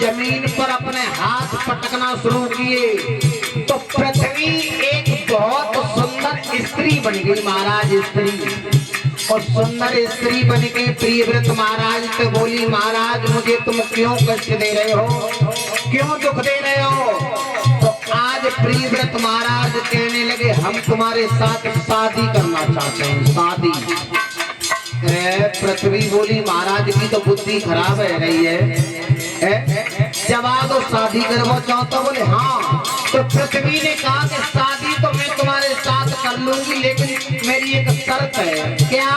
जमीन पर अपने हाथ पटकना शुरू किए तो पृथ्वी एक बहुत सुंदर स्त्री बन गई महाराज। स्त्री और सुंदर स्त्री बन के प्रियव्रत महाराज से बोली, महाराज मुझे तुम क्यों कष्ट दे रहे हो, क्यों दुख दे रहे हो। तो आज प्रियव्रत महाराज कहने लगे, हम तुम्हारे साथ शादी करना चाहते हैं, शादी। पृथ्वी बोली, महाराज की तो बुद्धि खराब है रही है, जवाब दो, शादी करवा चाहता। बोले हाँ। तो पृथ्वी ने कहा कि शादी तो मैं तुम्हारे साथ कर लूंगी, लेकिन मेरी एक शर्त है। क्या?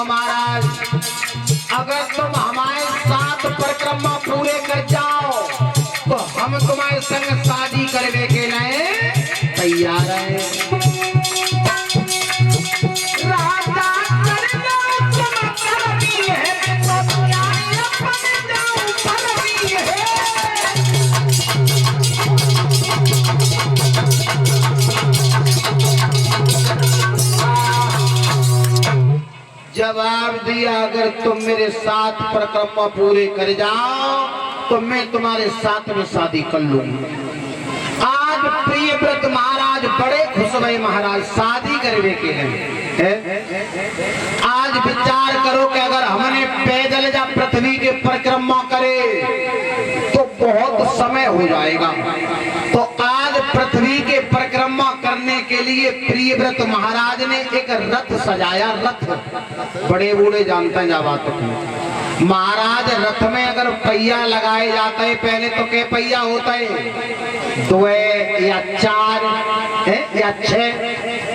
महाराज, अगर तुम हमारे साथ परिक्रमा पूरे कर जाओ तो हम तुम्हारे संग शादी करने के लिए तैयार हैं। जवाब दिया, अगर तुम मेरे साथ परिक्रमा पूरे कर जाओ तो मैं तुम्हारे साथ में शादी कर लूंगी। आज प्रियव्रत महाराज बड़े खुश हुए महाराज शादी करने के लिए। आज विचार करो कि अगर हमने पैदल या पृथ्वी के परिक्रमा करे तो बहुत समय हो जाएगा। तो आज पृथ्वी के परिक्रमा करने के लिए प्रियव्रत महाराज ने एक रथ सजाया। रथ बड़े बूढ़े जानते हैं जा बात को। महाराज रथ में अगर पहिया लगाए जाते हैं, पहले तो क्या पहिया होता है, 2 या 4 या 6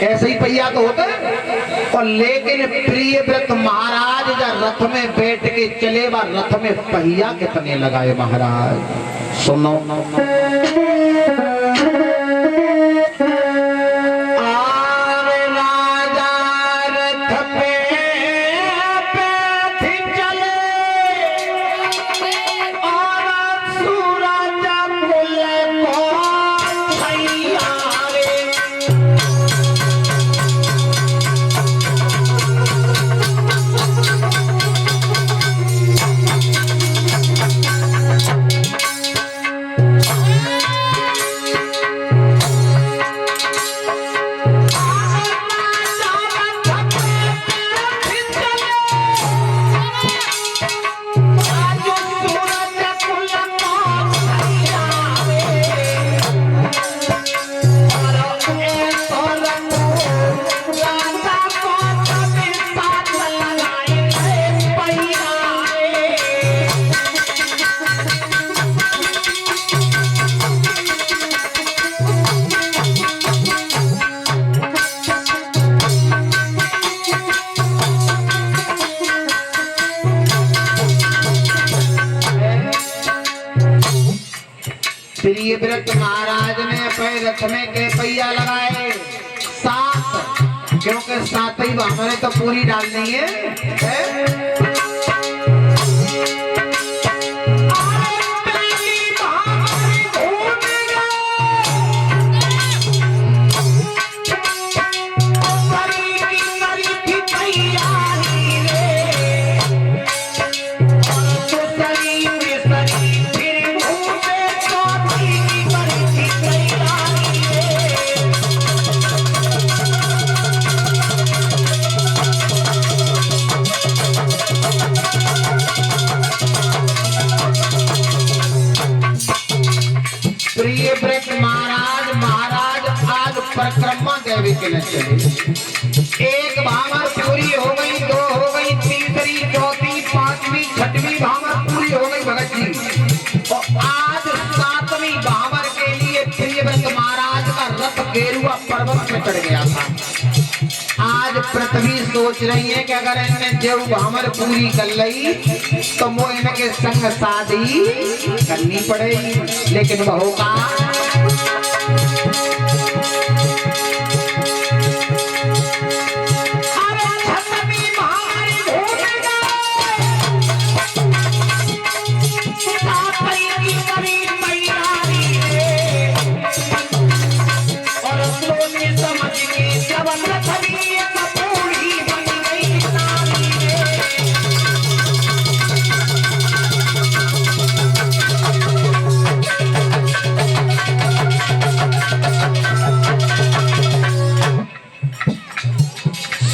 ऐसे ही पहिया तो होता है। और लेकिन प्रियव्रत महाराज जब रथ में बैठ के चले, वह रथ में पहिया कितने लगाए महाराज सुनो। प्रियव्रत महाराज ने अपने रथ में के पहिया लगाए 7, क्योंकि 7 ही हमारे तो पूरी डालनी है। प्रियव्रत महाराज आज परिक्रमा देवी के लिए चले। एक भावर पूरी हो गई, 2 हो गई, तीसरी, चौथी, 5वीं, 6वीं भावर पूरी हो गई भगत जी। और आज 7वीं भावर के लिए प्रियव्रत महाराज का रथ गेरुआ पर्वत में चढ़ गया था। आज पृथ्वी सोच रही है कि अगर इनने जेऊ हमर पूरी कर ली तो वो इनके संग शादी करनी पड़ेगी। लेकिन बहू का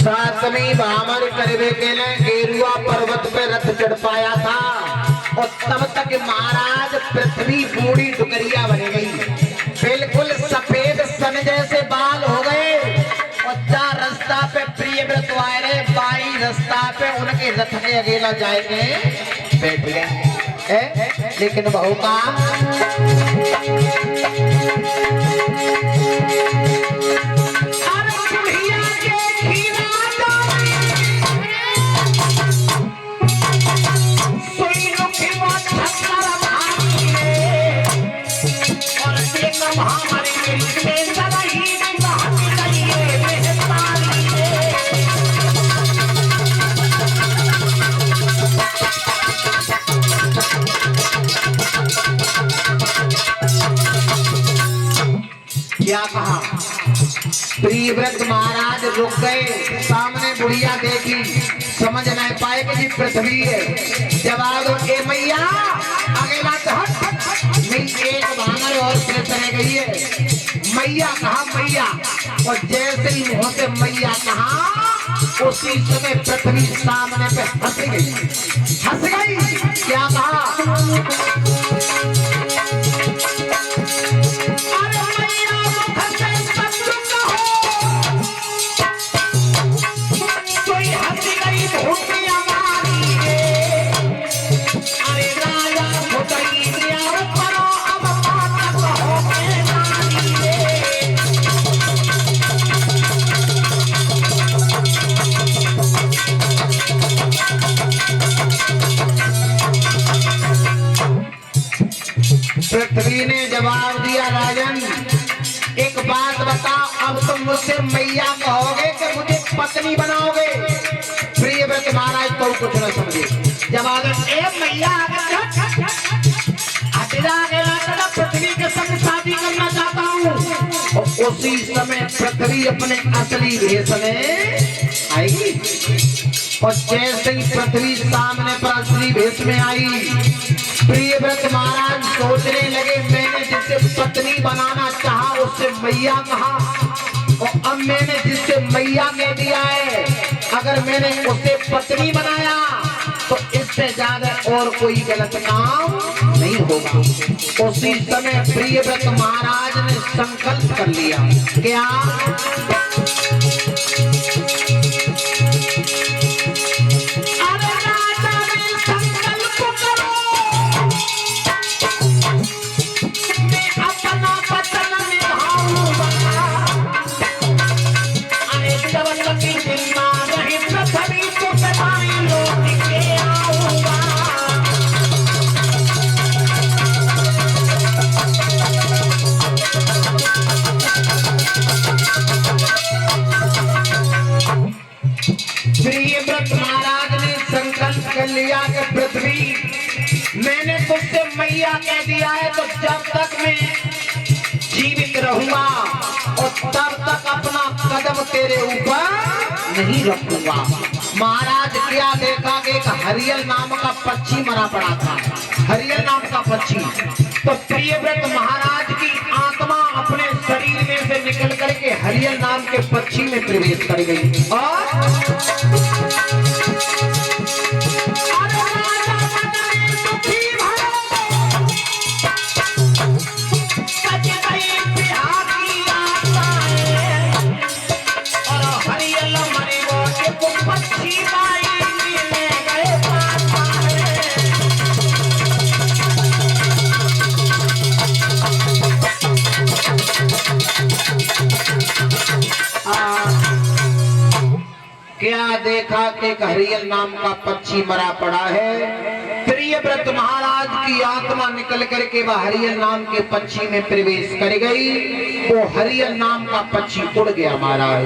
सातवीं भामर करवे के ने गेरुआ पर्वत पे रथ चढ़ पाया था और तब तक महाराज पृथ्वी बूढ़ी डुकरिया बन गई, बिल्कुल सफेद सन जैसे बाल हो गए और जा रास्ता पे प्रिय व्रत वाले बाई रास्ता पे उनके रथ के अकेला जाएंगे बैठ गए। लेकिन बहू का क्या कहा, प्रियव्रत महाराज रुक गए, सामने बुढ़िया देखी, समझ नहीं पाए कि जी पृथ्वी है। जवाब दो ए मैया अकेला एक भांगर और रह गई है। मैया कहा मैया, और जैसे ही मुंह से मैया कहा उसी समय पृथ्वी सामने पे हंस गई, हंस गई। क्या कहा, पृथ्वी ने जवाब दिया राजन एक बात बताओ, अब तुम मुझसे मैया कहोगे कि मुझे पत्नी बनाओगे? प्रियव्रत महाराज तो कुछ न समझे, जवाब ए मैया पृथ्वी के संग शादी करना चाहता हूँ। और उसी समय पृथ्वी अपने असली भेष में आएगी और जैसे ही पृथ्वी सामने पर असली भेष में आई, प्रियव्रत महाराज सोचने लगे मैंने जिसे पत्नी बनाना चाहा उससे मैया कहा, और अब मैंने जिससे मैया कह दिया है अगर मैंने उसे पत्नी बनाया तो इससे ज्यादा और कोई गलत काम नहीं होगा। उसी समय प्रियव्रत महाराज ने संकल्प कर लिया, क्या लिया कि पृथ्वी मैंने तुझसे मैया कह दिया है तो जब तक मैं जीवित रहूंगा और तब तक अपना कदम तेरे ऊपर नहीं रखूंगा। महाराज क्या देखा कि एक हरियल नाम का पक्षी मरा पड़ा था, हरियल नाम का पक्षी। तो प्रियव्रत महाराज की आत्मा अपने शरीर में से निकल करके हरियल नाम के पक्षी में प्रवेश कर गई और क्या देखा कि एक हरियल नाम का पक्षी मरा पड़ा है। प्रियव्रत महाराज की आत्मा निकल करके वह हरियल नाम के पक्षी में प्रवेश कर गई। वो हरियल नाम का पक्षी उड़ गया महाराज।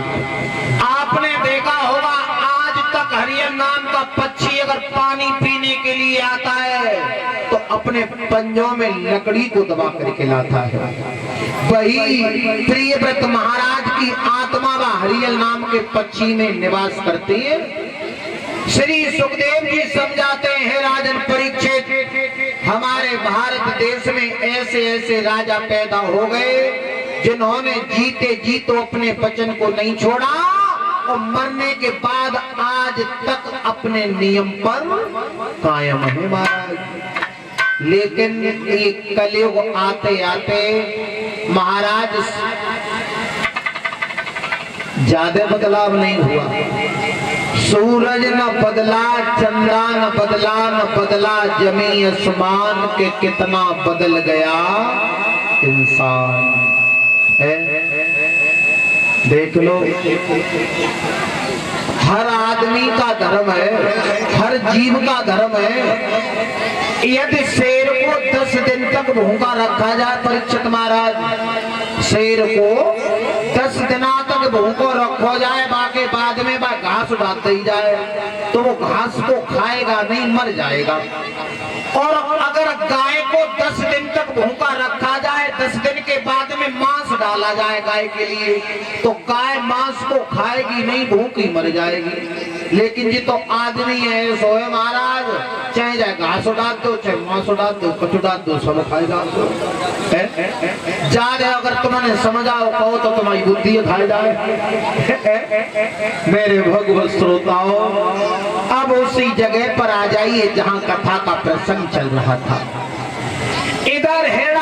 आपने देखा होगा आज तक हरियल नाम का पक्षी अगर पानी पीने के लिए आता है तो अपने पंजों में लकड़ी को दबा करके लाता है। वही प्रियव्रत महाराज की आत्मा व हरियल नाम के पक्षी में निवास करती है। श्री सुखदेव जी समझाते हैं राजन परीक्षित, हमारे भारत देश में ऐसे ऐसे राजा पैदा हो गए जिन्होंने जीते जी तो अपने वचन को नहीं छोड़ा और मरने के बाद आज तक अपने नियम पर कायम है महाराज। लेकिन ये कलयुग आते आते महाराज ज्यादा बदलाव नहीं हुआ। सूरज न बदला, चंद्रा न बदला, न बदला जमी आसमान के कितना बदल गया इंसान है। देख लो, हर आदमी का धर्म है, हर जीव का धर्म है। यदि शेर को 10 दिन तक भूखा रखा जाए, परीक्षित महाराज शेर को 10 दिना तक भूखो रखो जाए, बाकी बाद में वह घास डालते ही जाए तो वो घास को खाएगा नहीं, मर जाएगा। और अगर गाय को 10 दिन तक भूखा रखा जाए, 10 दिन के बाद में मांस डाला जाए गाय के लिए, तो गाय मांस को खाएगी नहीं, भूखी मर जाएगी। लेकिन जी तो आदमी है सोए महाराज, चाहे जाए घास उड़ा दो, चाहे मांस उड़ा दो, कुछ उड़ा दो, सब खाएगा। ज्यादा अगर तुमने समझाओ कहो तो तुम्हारी बुद्धि खाई जाए। मेरे भगवत श्रोताओं, अब उसी जगह पर आ जाइए जहां कथा का प्रसंग चल रहा था। इधर है